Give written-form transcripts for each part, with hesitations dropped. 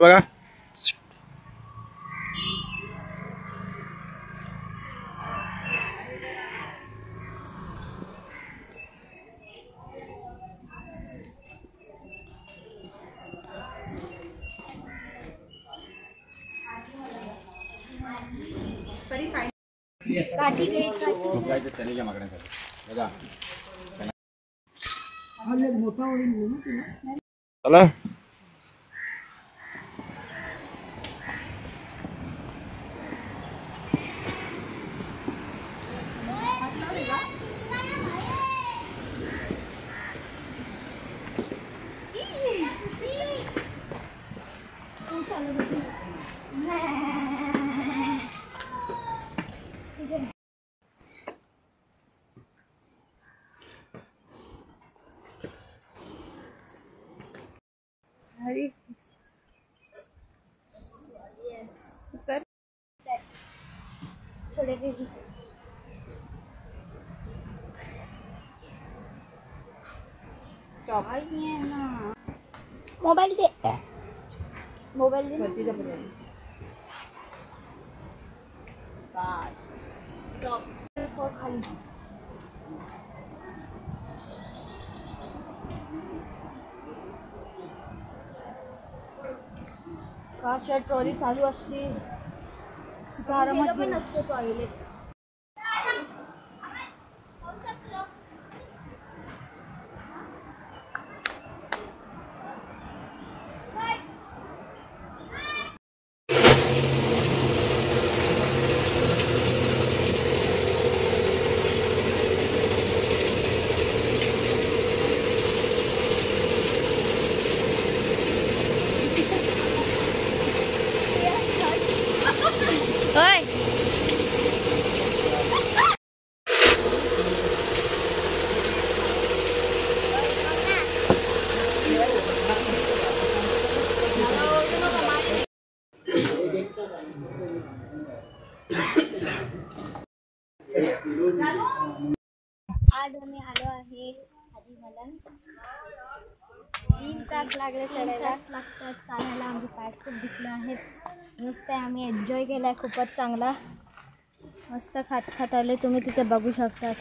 बघा चला मोबाइल दे मोबाइल दे खाली का ट्रॉली चालू असते पण असते टॉयलेट आज आम्ही आलो आहे आधी मला 3 तास लागले चढायला लागतात चालायला आमचे पाय खूप दुखले आहेत मस्त आम्ही एन्जॉय केलाय खूपच चांगला मस्त खात खात आले तुम्ही तिथे बघू शकतात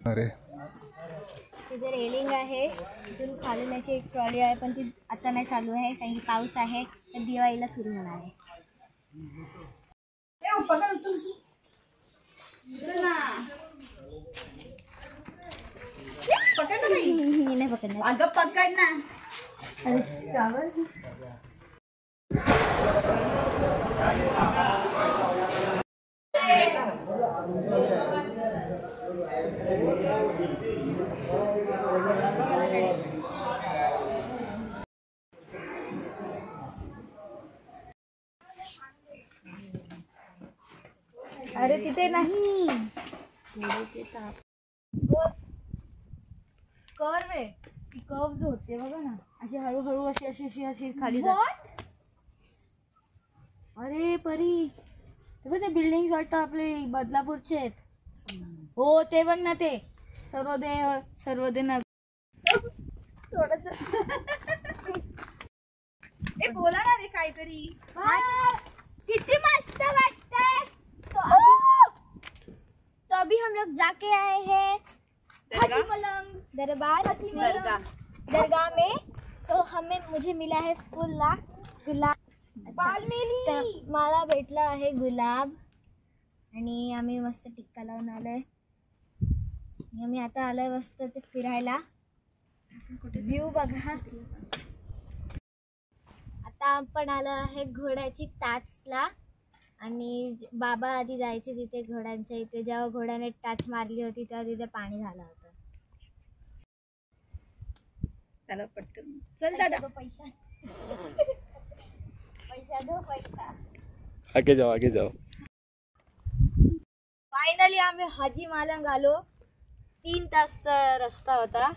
अरे तिथे रेलिंग आहे तिथून खाली जाण्याची एक ट्रॉली आहे पण ती आता नाही चालू आहे कारण की पाऊस आहे तर दिवाळीला सुरू होणार आहे नाही पकडणार अगं पकड ना अरे तिथे नाही कर्व आहे ती कर्व जो होते बघा ना अशी हळूहळू अशी अशी अशी अशी खाली अरे परी ते बघ ते बिल्डिंग वाटतं आपले बदलापूरचे आहेत हो ते बघ ना ते सर्वोदय नगर थोडंच बोला ना रे काहीतरी किती मस्त वाटतंय तो अभी हम लोग जाके आए हैं हाजी मलंग दरगाह में तो मुझे मिला है फुला गुलाब मला भेटला आहे गुलाब आणि आम्ही मस्त टिक्का लावून आलोय आम्ही आता आलोय मस्त ते फिरायला व्ह्यू बघा आता आपण आलो आहे घोड्याची टाचला आणि बाबा आधी जायचे तिथे घोड्यांच्या इथे जेव्हा घोड्याने टाच मारली होती तेव्हा तिथे पाणी झालं होतं चला पटकन चल दादा पैसा दो पैसा आगे जाओ फायनली आम्ही हाजी मालंग आलो 3 तासचा रस्ता होता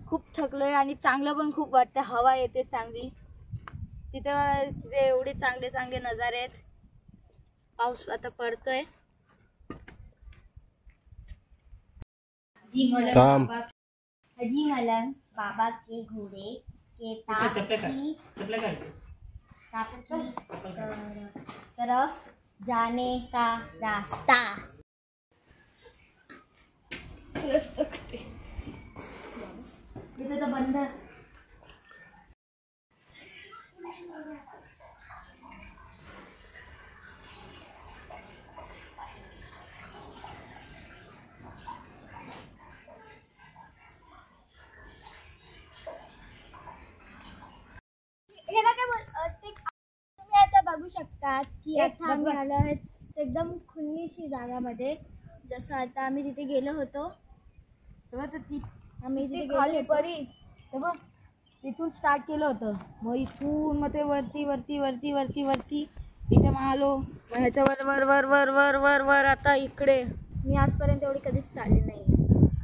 खूप थकलोय आणि चांगलं पण खूप वाटतं हवा येते चांगली तिथे एवढे चांगले नजारे आहेत पाऊस आता पडतोय अजी मलंग बाबा के घोड़े के तरफ जाने का रास्ता। इथे तो बंद। हे ना काय तुम्ही आता बघू शकता की आता आम्ही आलो आहे एकदम खुल्लीशी जागामध्ये। जसं आता आम्ही तिथे गेलो होतो तेव्हा आम्ही तिथे खाली परी तेव्हा तिथून स्टार्ट केलं होतं, मग इथून मग ते वरती वरती वरती वरती वरती इथे मग आलो, मग ह्याच्या वर वर वर वर वर वर वर आता इकडे। मी आजपर्यंत एवढी कधीच चालली नाही,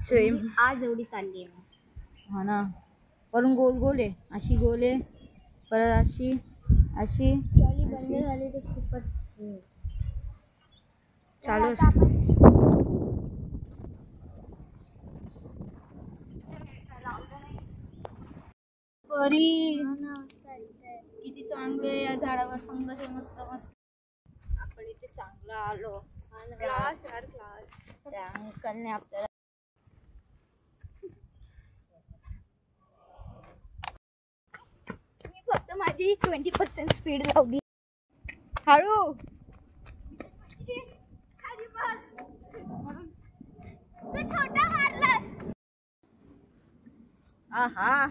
सेम आज एवढी चालली आहे। हा ना, वरून गोल गोल आहे, अशी गोल आहे, परत अशी अशी ट्रॉली बंद झाली तर खूपच चालू परी किती चांगले या झाडावर फंगस आहे, मस्त मस्त। आपण इथे चांगलं आलो, त्या अंकलने आपल्याला मी फक्त माझी 20% स्पीड लावली, हळू छोटा मारलास। आहा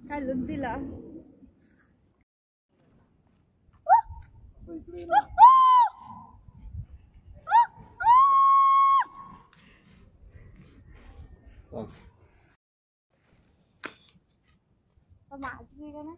काय लुक दिला। बस माझी व्हिडिओ ना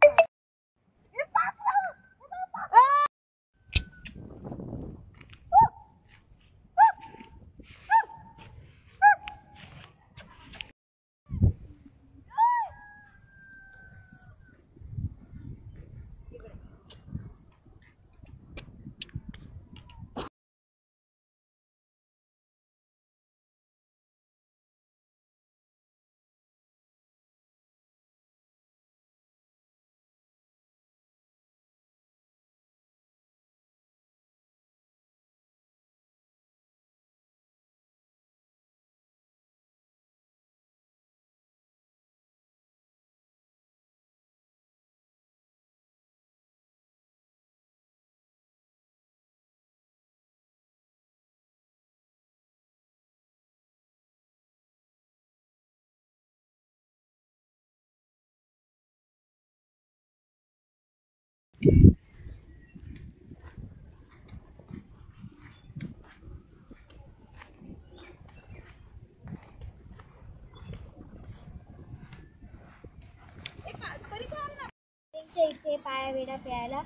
इथे पाया वेडा प्यायला,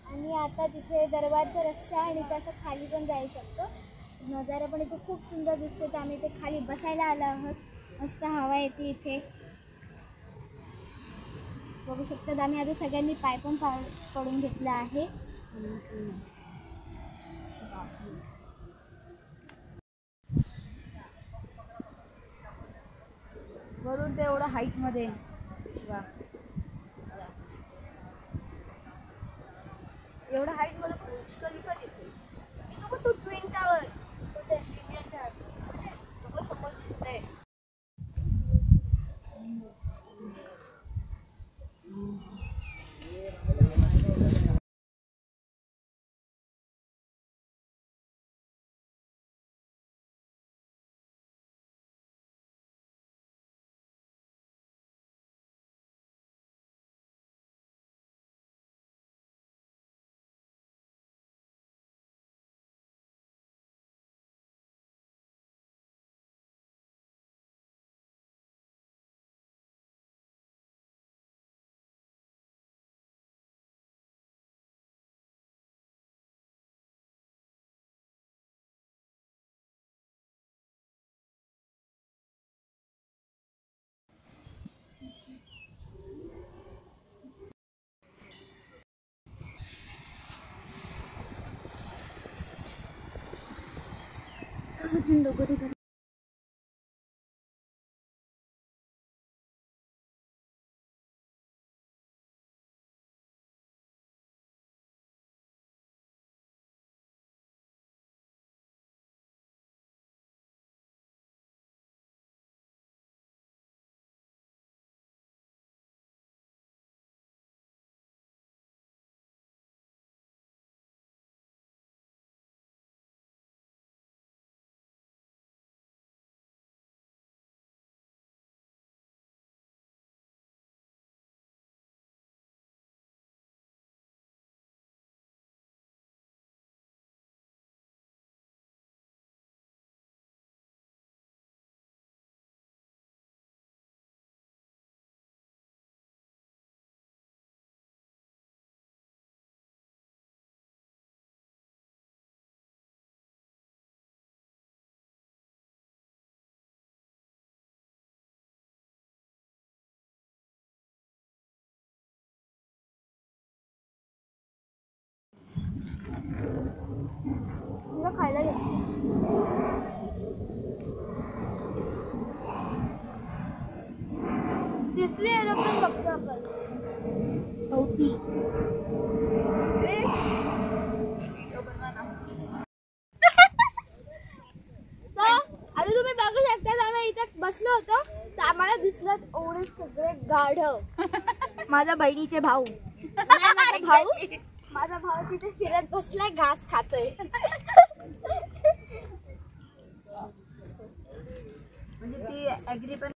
आणि आता तिथे दरबारचा रस्ता आहे आणि त्याचा खाली पण जाऊ शकतो। नजारा पण इथे खूप सुंदर दिसते, तर आम्ही इथे खाली बसायला आलो आहोत। मस्त हवा येते इथे, बघू शकतात। आम्ही आता सगळ्यांनी पाय पण पडून घेतला आहे। वरून ते एवढं हाईट मध्ये, एवढं हाईट मध्ये कधी कधी तू ट्विन टावर समोर दिसतंय। लोगों तुला खायला घेते. तिसरी एरोप्लेन बघतो आपण. चौथी. आता तुम्ही बघू शकता आम्ही इथे बसलो होतो तर आम्हाला दिसलं एवढे सगळे गाढव. माझ्या बहिणीचे भाऊ माझा भाऊ तिथे फिरत बसलाय घास खातोय. म्हणजे ती ऍग्री पण